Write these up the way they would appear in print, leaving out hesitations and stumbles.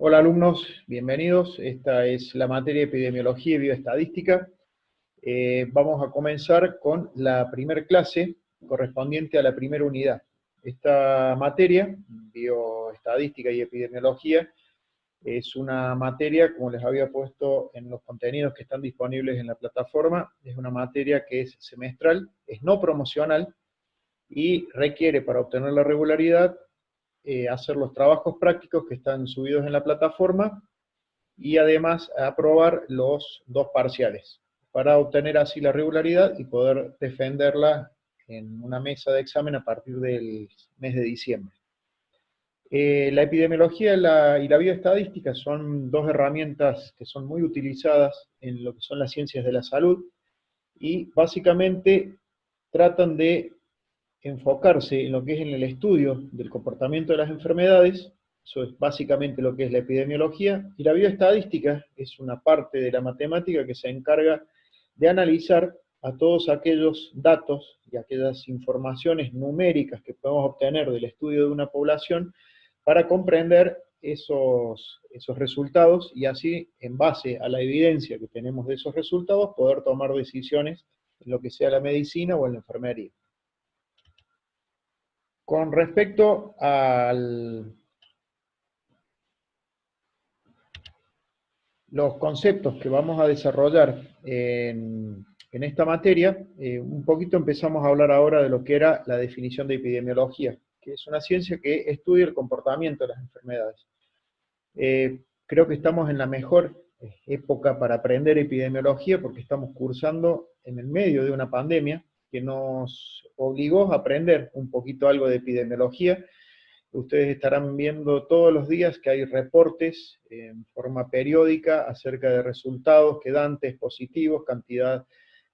Hola alumnos, bienvenidos. Esta es la materia de epidemiología y bioestadística. Vamos a comenzar con la primera clase correspondiente a la primera unidad. Esta materia, bioestadística y epidemiología, es una materia, como les había puesto en los contenidos que están disponibles en la plataforma, es una materia que es semestral, es no promocional y requiere para obtener la regularidad hacer los trabajos prácticos que están subidos en la plataforma y además aprobar los dos parciales, para obtener así la regularidad y poder defenderla en una mesa de examen a partir del mes de diciembre. La epidemiología y la bioestadística son dos herramientas que son muy utilizadas en lo que son las ciencias de la salud y básicamente tratan de enfocarse en lo que es en el estudio del comportamiento de las enfermedades. Eso es básicamente lo que es la epidemiología, y la bioestadística es una parte de la matemática que se encarga de analizar a todos aquellos datos y aquellas informaciones numéricas que podemos obtener del estudio de una población para comprender esos resultados y así, en base a la evidencia que tenemos de esos resultados, poder tomar decisiones en lo que sea la medicina o en la enfermería. Con respecto a los conceptos que vamos a desarrollar en esta materia, un poquito empezamos a hablar ahora de lo que era la definición de epidemiología, que es una ciencia que estudia el comportamiento de las enfermedades. Creo que estamos en la mejor época para aprender epidemiología porque estamos cursando en el medio de una pandemia que nos obligó a aprender un poquito algo de epidemiología. Ustedes estarán viendo todos los días que hay reportes en forma periódica acerca de resultados que dan test positivos, cantidad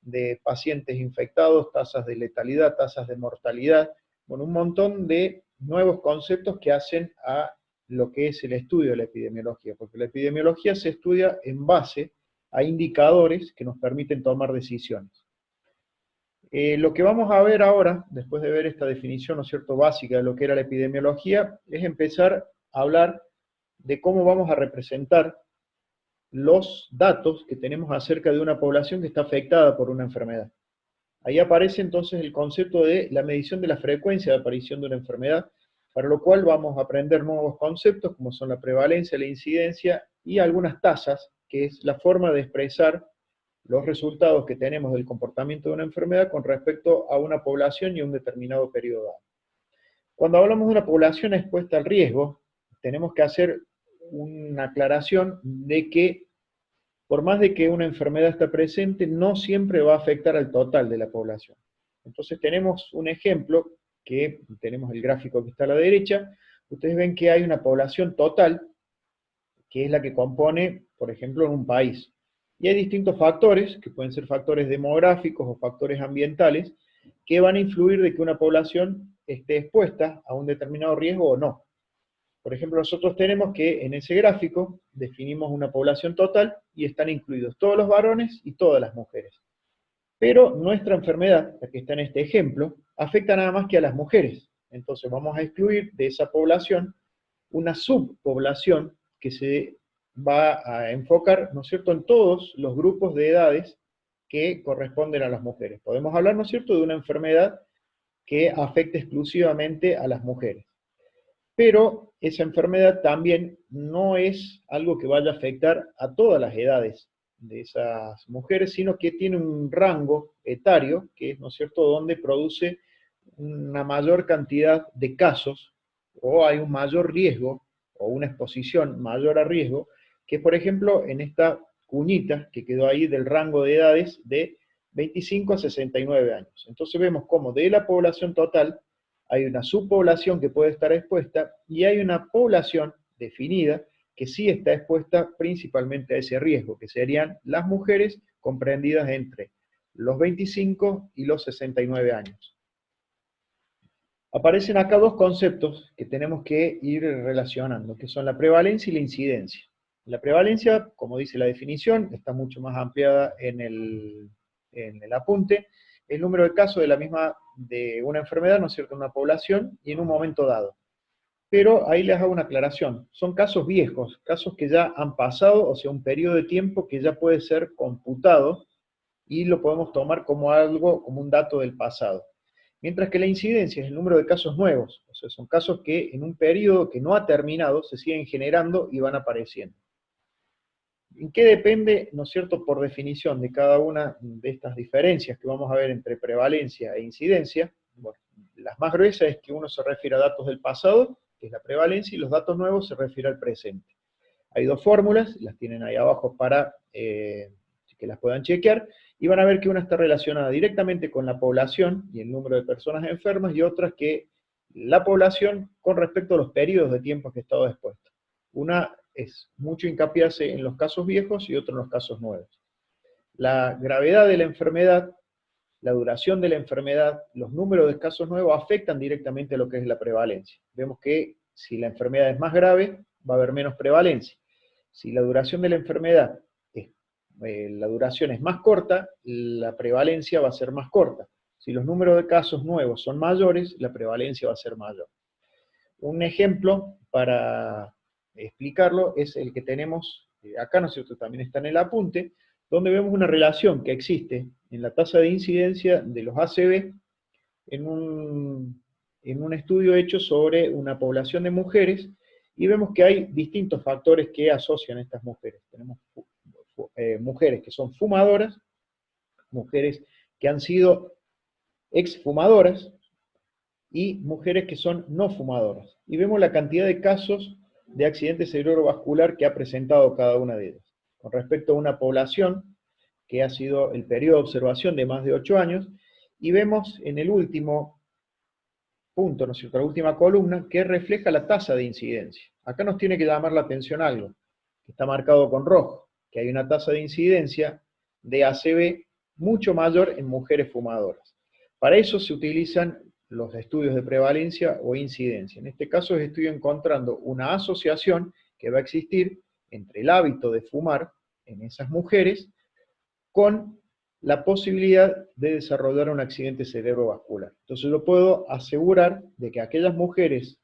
de pacientes infectados, tasas de letalidad, tasas de mortalidad, bueno, un montón de nuevos conceptos que hacen a lo que es el estudio de la epidemiología, porque la epidemiología se estudia en base a indicadores que nos permiten tomar decisiones. Lo que vamos a ver ahora, después de ver esta definición, ¿no es cierto?, básica de lo que era la epidemiología, es empezar a hablar de cómo vamos a representar los datos que tenemos acerca de una población que está afectada por una enfermedad. Ahí aparece entonces el concepto de la medición de la frecuencia de aparición de una enfermedad, para lo cual vamos a aprender nuevos conceptos como son la prevalencia, la incidencia y algunas tasas, que es la forma de expresar los resultados que tenemos del comportamiento de una enfermedad con respecto a una población y a un determinado periodo dado. Cuando hablamos de una población expuesta al riesgo, tenemos que hacer una aclaración de que por más de que una enfermedad está presente, no siempre va a afectar al total de la población. Entonces tenemos un ejemplo, que tenemos el gráfico que está a la derecha. Ustedes ven que hay una población total, que es la que compone, por ejemplo, en un país. Y hay distintos factores, que pueden ser factores demográficos o factores ambientales, que van a influir de que una población esté expuesta a un determinado riesgo o no. Por ejemplo, nosotros tenemos que en ese gráfico definimos una población total y están incluidos todos los varones y todas las mujeres. Pero nuestra enfermedad, la que está en este ejemplo, afecta nada más que a las mujeres. Entonces vamos a excluir de esa población una subpoblación que se va a enfocar, ¿no es cierto?, en todos los grupos de edades que corresponden a las mujeres. Podemos hablar, ¿no es cierto?, de una enfermedad que afecte exclusivamente a las mujeres. Pero esa enfermedad también no es algo que vaya a afectar a todas las edades de esas mujeres, sino que tiene un rango etario, que es, ¿no es cierto?, donde produce una mayor cantidad de casos, o hay un mayor riesgo, o una exposición mayor a riesgo, que por ejemplo en esta cuñita que quedó ahí del rango de edades de 25 a 69 años. Entonces vemos cómo de la población total hay una subpoblación que puede estar expuesta y hay una población definida que sí está expuesta principalmente a ese riesgo, que serían las mujeres comprendidas entre los 25 y los 69 años. Aparecen acá dos conceptos que tenemos que ir relacionando, que son la prevalencia y la incidencia. La prevalencia, como dice la definición, está mucho más ampliada en el apunte, el número de casos de una enfermedad, ¿no es cierto?, en una población y en un momento dado. pero ahí les hago una aclaración. Son casos viejos, casos que ya han pasado, o sea, un periodo de tiempo que ya puede ser computado y lo podemos tomar como algo, como un dato del pasado. Mientras que la incidencia es el número de casos nuevos, o sea, son casos que en un periodo que no ha terminado se siguen generando y van apareciendo. ¿En qué depende, no es cierto, por definición de cada una de estas diferencias que vamos a ver entre prevalencia e incidencia? Bueno, las más gruesas es que uno se refiere a datos del pasado, que es la prevalencia, y los datos nuevos se refiere al presente. Hay dos fórmulas, las tienen ahí abajo para que las puedan chequear, y van a ver que una está relacionada directamente con la población y el número de personas enfermas, y otras que la población con respecto a los periodos de tiempo que ha estado expuesta. Una es mucho hincapié en los casos viejos y otro en los casos nuevos. La gravedad de la enfermedad, la duración de la enfermedad, los números de casos nuevos afectan directamente a lo que es la prevalencia. Vemos que si la enfermedad es más grave, va a haber menos prevalencia. Si la duración de la enfermedad la duración es más corta, la prevalencia va a ser más corta. Si los números de casos nuevos son mayores, la prevalencia va a ser mayor. Un ejemplo para explicarlo es el que tenemos acá, ¿no es cierto? También está en el apunte, donde vemos una relación que existe en la tasa de incidencia de los ACV en un estudio hecho sobre una población de mujeres, y vemos que hay distintos factores que asocian a estas mujeres. Tenemos mujeres que son fumadoras, mujeres que han sido exfumadoras, y mujeres que son no fumadoras. Y vemos la cantidad de casos de accidente cerebrovascular que ha presentado cada una de ellas. Con respecto a una población que ha sido el periodo de observación de más de 8 años, y vemos en el último punto, ¿no es cierto?, la última columna, que refleja la tasa de incidencia. Acá nos tiene que llamar la atención algo, que está marcado con rojo, que hay una tasa de incidencia de ACV mucho mayor en mujeres fumadoras. Para eso se utilizan los estudios de prevalencia o incidencia. En este caso estoy encontrando una asociación que va a existir entre el hábito de fumar en esas mujeres con la posibilidad de desarrollar un accidente cerebrovascular. Entonces yo puedo asegurar de que aquellas mujeres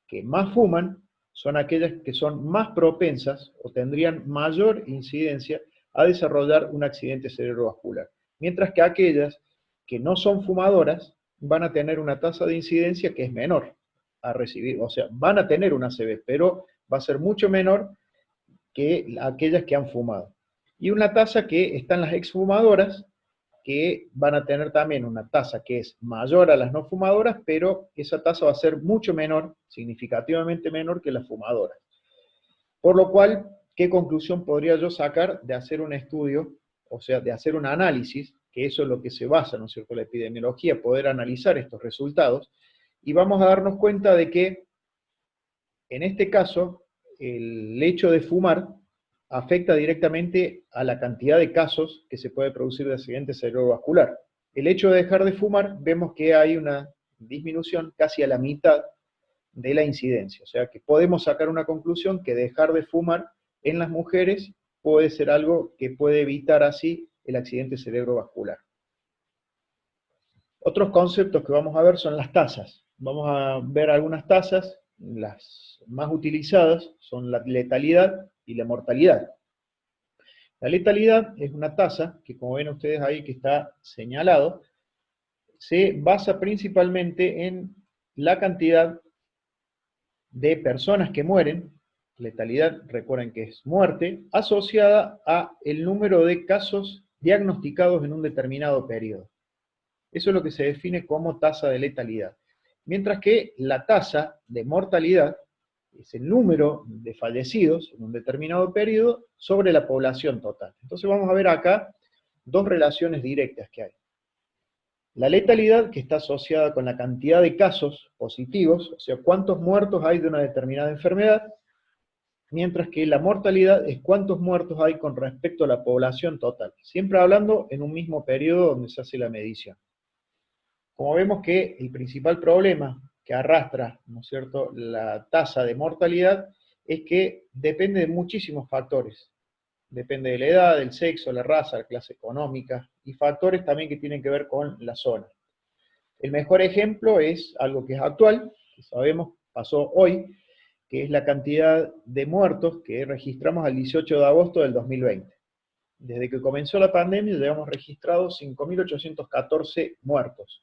que más fuman son aquellas que son más propensas o tendrían mayor incidencia a desarrollar un accidente cerebrovascular. Mientras que aquellas que no son fumadoras van a tener una tasa de incidencia que es menor a recibir, o sea, van a tener una ACV, pero va a ser mucho menor que aquellas que han fumado. Y una tasa que están las exfumadoras, que van a tener también una tasa que es mayor a las no fumadoras, pero esa tasa va a ser mucho menor, significativamente menor que las fumadoras. Por lo cual, ¿qué conclusión podría yo sacar de hacer un estudio, o sea, de hacer un análisis, que eso es lo que se basa, ¿no es cierto?, la epidemiología, poder analizar estos resultados, y vamos a darnos cuenta de que, en este caso, el hecho de fumar afecta directamente a la cantidad de casos que se puede producir de accidente cerebrovascular. El hecho de dejar de fumar, vemos que hay una disminución casi a la mitad de la incidencia. O sea que podemos sacar una conclusión que dejar de fumar en las mujeres puede ser algo que puede evitar así el accidente cerebrovascular. Otros conceptos que vamos a ver son las tasas. Vamos a ver algunas tasas, las más utilizadas son la letalidad y la mortalidad. La letalidad es una tasa que, como ven ustedes ahí que está señalado, se basa principalmente en la cantidad de personas que mueren, letalidad, recuerden que es muerte, asociada a el número de casos diagnosticados en un determinado periodo. Eso es lo que se define como tasa de letalidad. Mientras que la tasa de mortalidad es el número de fallecidos en un determinado periodo sobre la población total. Entonces vamos a ver acá dos relaciones directas que hay. La letalidad, que está asociada con la cantidad de casos positivos, o sea, cuántos muertos hay de una determinada enfermedad, mientras que la mortalidad es cuántos muertos hay con respecto a la población total, siempre hablando en un mismo periodo donde se hace la medición. Como vemos que el principal problema que arrastra, ¿no es cierto?, la tasa de mortalidad es que depende de muchísimos factores. Depende de la edad, del sexo, la raza, la clase económica, y factores también que tienen que ver con la zona. El mejor ejemplo es algo que es actual, que sabemos pasó hoy, que es la cantidad de muertos que registramos al 18 de agosto del 2020. Desde que comenzó la pandemia llevamos registrados 5.814 muertos.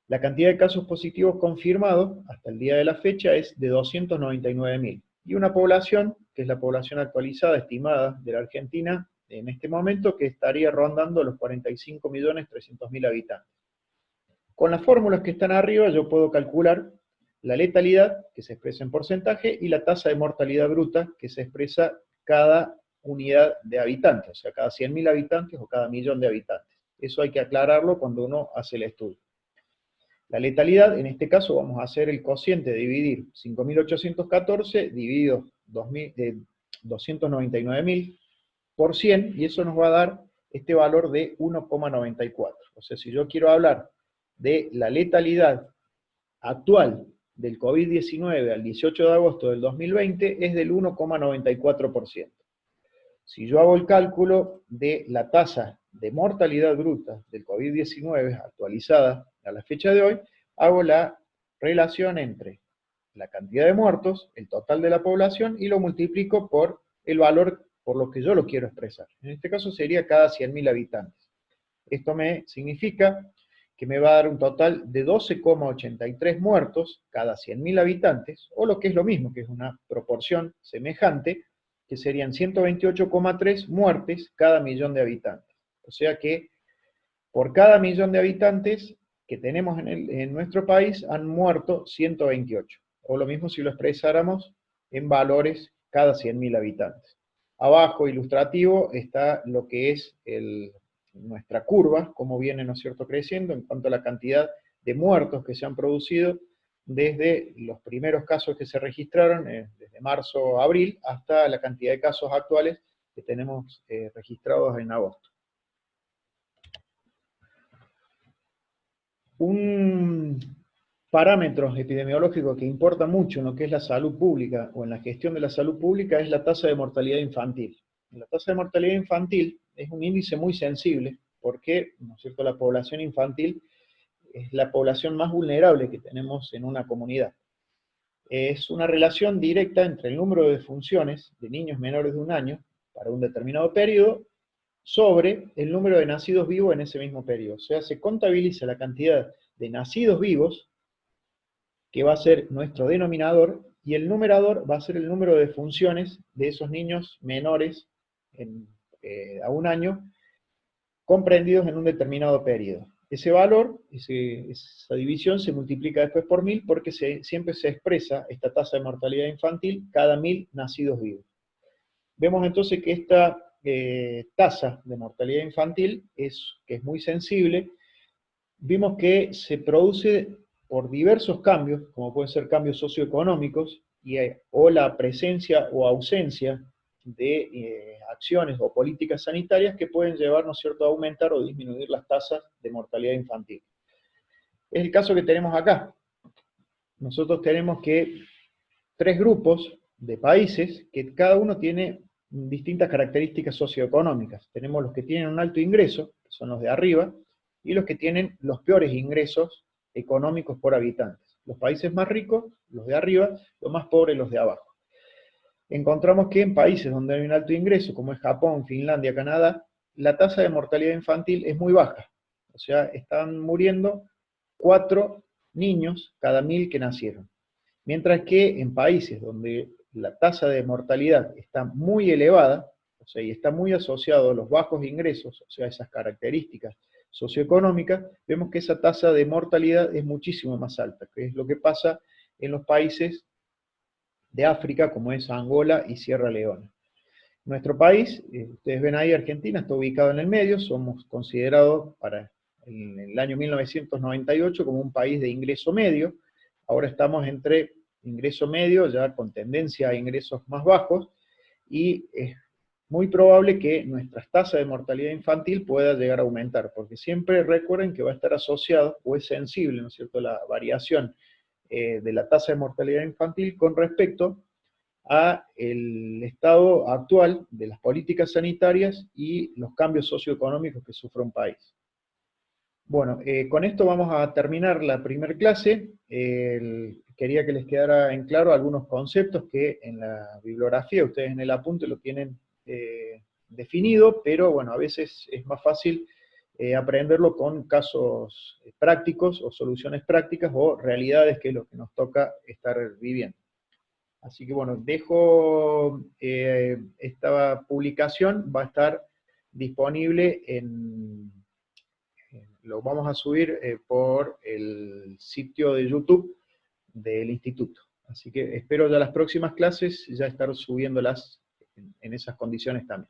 La cantidad de casos positivos confirmados hasta el día de la fecha es de 299.000. Y una población, que es la población actualizada, estimada de la Argentina, en este momento, que estaría rondando los 45.300.000 habitantes. Con las fórmulas que están arriba yo puedo calcular la letalidad, que se expresa en porcentaje, y la tasa de mortalidad bruta, que se expresa cada unidad de habitantes, o sea, cada 100.000 habitantes o cada millón de habitantes. Eso hay que aclararlo cuando uno hace el estudio. La letalidad, en este caso, vamos a hacer el cociente de dividir 5.814 dividido 299.000 por 100, y eso nos va a dar este valor de 1,94. O sea, si yo quiero hablar de la letalidad actual del COVID-19 al 18 de agosto del 2020, es del 1,94%. Si yo hago el cálculo de la tasa de mortalidad bruta del COVID-19 actualizada a la fecha de hoy, hago la relación entre la cantidad de muertos, el total de la población, y lo multiplico por el valor por lo que yo lo quiero expresar. En este caso sería cada 100.000 habitantes. Esto me significa que me va a dar un total de 12,83 muertos cada 100.000 habitantes, o lo que es lo mismo, que es una proporción semejante, que serían 128,3 muertes cada millón de habitantes. O sea que por cada millón de habitantes que tenemos en nuestro país han muerto 128. O lo mismo si lo expresáramos en valores cada 100.000 habitantes. Abajo, ilustrativo, está lo que es nuestra curva, cómo viene, ¿no es cierto?, creciendo en cuanto a la cantidad de muertos que se han producido desde los primeros casos que se registraron, desde marzo a abril, hasta la cantidad de casos actuales que tenemos registrados en agosto. Un parámetro epidemiológico que importa mucho en lo que es la salud pública o en la gestión de la salud pública es la tasa de mortalidad infantil. La tasa de mortalidad infantil es un índice muy sensible porque, ¿no es cierto?, la población infantil es la población más vulnerable que tenemos en una comunidad. Es una relación directa entre el número de defunciones de niños menores de 1 año para un determinado periodo sobre el número de nacidos vivos en ese mismo periodo. O sea, se contabiliza la cantidad de nacidos vivos, que va a ser nuestro denominador, y el numerador va a ser el número de defunciones de esos niños menores a 1 año, comprendidos en un determinado periodo. Ese valor, esa división se multiplica después por 1000 porque siempre se expresa esta tasa de mortalidad infantil cada 1000 nacidos vivos. Vemos entonces que esta tasa de mortalidad infantil que es muy sensible. Vimos que se produce por diversos cambios, como pueden ser cambios socioeconómicos, o la presencia o ausencia de acciones o políticas sanitarias que pueden llevar, ¿no es cierto?, a aumentar o disminuir las tasas de mortalidad infantil. Es el caso que tenemos acá. Nosotros tenemos que 3 grupos de países que cada uno tiene distintas características socioeconómicas. Tenemos los que tienen un alto ingreso, que son los de arriba, y los que tienen los peores ingresos económicos por habitantes. Los países más ricos, los de arriba, los más pobres, los de abajo. Encontramos que en países donde hay un alto ingreso, como es Japón, Finlandia, Canadá, la tasa de mortalidad infantil es muy baja. O sea, están muriendo 4 niños cada 1000 que nacieron. Mientras que en países donde la tasa de mortalidad está muy elevada, o sea, y está muy asociado a los bajos ingresos, o sea, esas características socioeconómicas, vemos que esa tasa de mortalidad es muchísimo más alta, que es lo que pasa en los países de África, como es Angola y Sierra Leona. Nuestro país, ustedes ven ahí, Argentina, está ubicado en el medio, somos considerados para el año 1998 como un país de ingreso medio. Ahora estamos entre ingreso medio, ya con tendencia a ingresos más bajos, y es muy probable que nuestra tasa de mortalidad infantil pueda llegar a aumentar, porque siempre recuerden que va a estar asociado, o es sensible, ¿no es cierto?, la variación de la tasa de mortalidad infantil con respecto a el estado actual de las políticas sanitarias y los cambios socioeconómicos que sufre un país. Bueno, con esto vamos a terminar la primera clase. quería que les quedara en claro algunos conceptos que en la bibliografía, ustedes en el apunte lo tienen definido, pero bueno, a veces es más fácil aprenderlo con casos prácticos o soluciones prácticas o realidades, que es lo que nos toca estar viviendo. Así que bueno, dejo esta publicación, va a estar disponible lo vamos a subir por el sitio de YouTube del instituto. Así que espero ya las próximas clases ya estar subiéndolas en esas condiciones también.